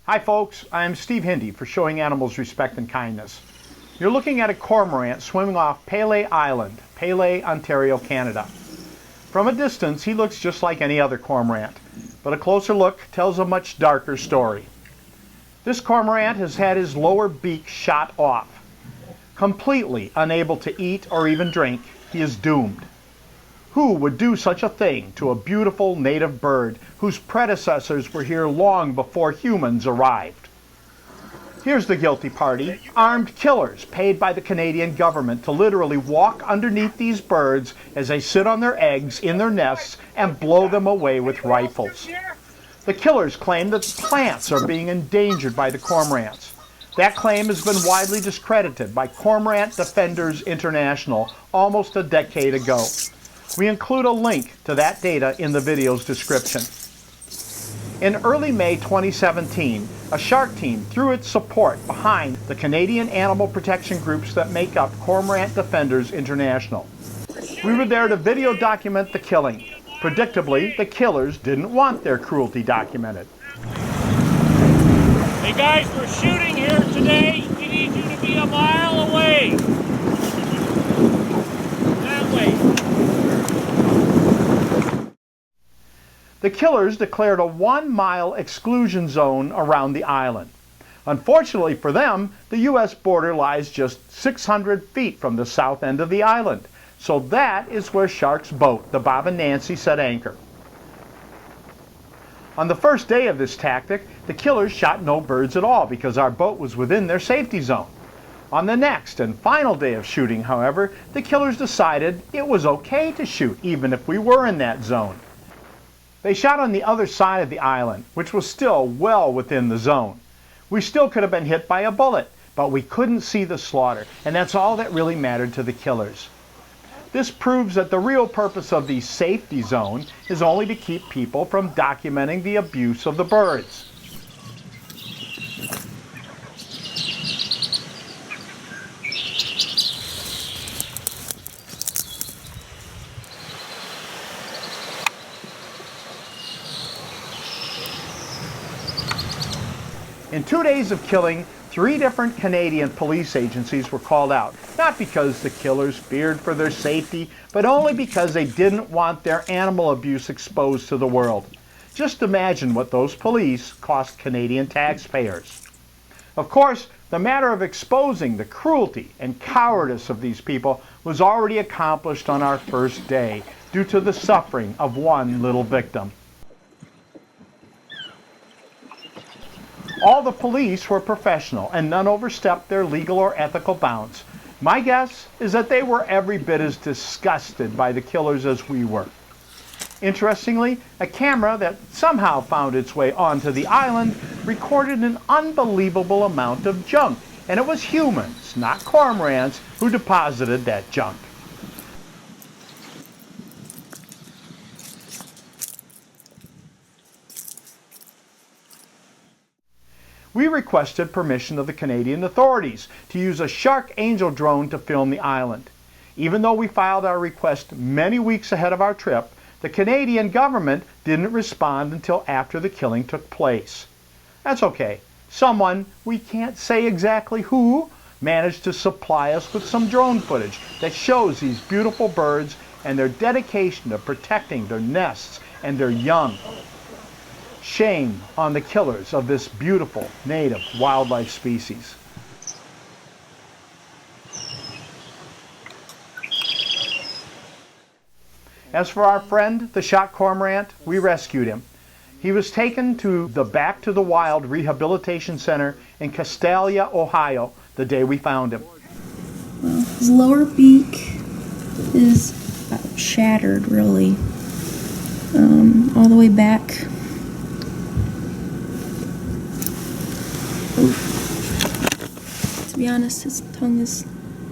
Hi folks, I'm Steve Hindy for Showing Animals Respect and Kindness. You're looking at a cormorant swimming off Pelee Island, Pelee, Ontario, Canada. From a distance, he looks just like any other cormorant, but a closer look tells a much darker story. This cormorant has had his lower beak shot off. Completely unable to eat or even drink, he is doomed. Who would do such a thing to a beautiful native bird whose predecessors were here long before humans arrived? Here's the guilty party, armed killers paid by the Canadian government to literally walk underneath these birds as they sit on their eggs in their nests and blow them away with rifles. The killers claim that plants are being endangered by the cormorants. That claim has been widely discredited by Cormorant Defenders International almost a decade ago. We include a link to that data in the video's description. In early May 2017, a shark team threw its support behind the Canadian animal protection groups that make up Cormorant Defenders International. We were there to video document the killing. Predictably, the killers didn't want their cruelty documented. Hey guys, we're shooting here today. We need you to be a mile away. That way. The killers declared a 1-mile exclusion zone around the island. Unfortunately for them, the U.S. border lies just 600 feet from the south end of the island. So that is where Shark's boat, the Bob and Nancy, set anchor. On the first day of this tactic, the killers shot no birds at all because our boat was within their safety zone. On the next and final day of shooting, however, the killers decided it was okay to shoot even if we were in that zone. They shot on the other side of the island, which was still well within the zone. We still could have been hit by a bullet, but we couldn't see the slaughter, and that's all that really mattered to the killers. This proves that the real purpose of the safety zone is only to keep people from documenting the abuse of the birds. In 2 days of killing, 3 different Canadian police agencies were called out, not because the killers feared for their safety, but only because they didn't want their animal abuse exposed to the world. Just imagine what those police cost Canadian taxpayers. Of course, the matter of exposing the cruelty and cowardice of these people was already accomplished on our first day due to the suffering of one little victim. All the police were professional and none overstepped their legal or ethical bounds. My guess is that they were every bit as disgusted by the killers as we were. Interestingly, a camera that somehow found its way onto the island recorded an unbelievable amount of junk, and it was humans, not cormorants, who deposited that junk. We requested permission of the Canadian authorities to use a Shark Angel drone to film the island. Even though we filed our request many weeks ahead of our trip, the Canadian government didn't respond until after the killing took place. That's okay. Someone, we can't say exactly who, managed to supply us with some drone footage that shows these beautiful birds and their dedication to protecting their nests and their young. Shame on the killers of this beautiful native wildlife species. As for our friend, the shot cormorant, we rescued him. He was taken to the Back to the Wild Rehabilitation Center in Castalia, Ohio, the day we found him. Well, his lower beak is shattered, really, all the way back. To be honest, his tongue is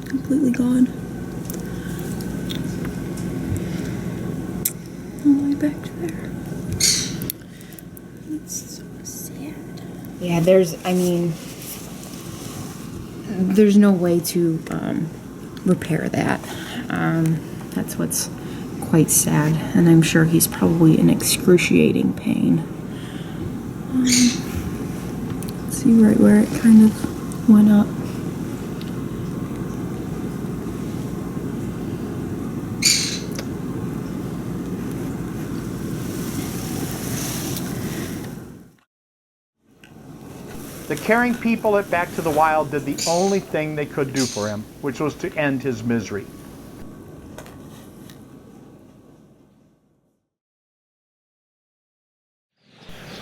completely gone. All the way back to there. It's so sad. Yeah, there's no way to repair that. That's what's quite sad, and I'm sure he's probably in excruciating pain. See right where it kind of went up. The caring people at Back to the Wild did the only thing they could do for him, which was to end his misery.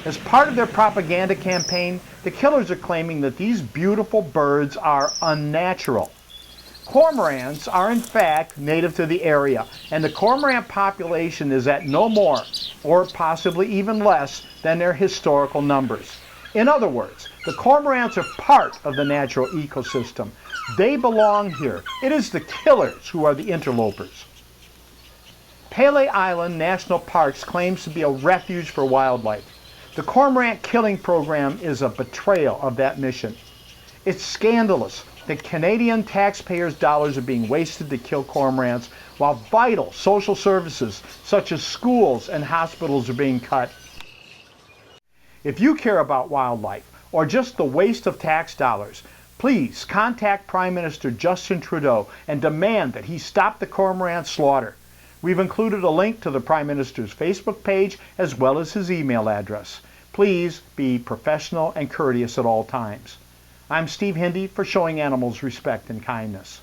As part of their propaganda campaign, the killers are claiming that these beautiful birds are unnatural. Cormorants are in fact native to the area, and the cormorant population is at no more, or possibly even less, than their historical numbers. In other words, the cormorants are part of the natural ecosystem. They belong here. It is the killers who are the interlopers. Pele Island National Parks claims to be a refuge for wildlife. The cormorant killing program is a betrayal of that mission. It's scandalous that Canadian taxpayers' dollars are being wasted to kill cormorants while vital social services such as schools and hospitals are being cut. If you care about wildlife or just the waste of tax dollars, please contact Prime Minister Justin Trudeau and demand that he stop the cormorant slaughter. We've included a link to the Prime Minister's Facebook page as well as his email address. Please be professional and courteous at all times. I'm Steve Hindy for Showing Animals Respect and Kindness.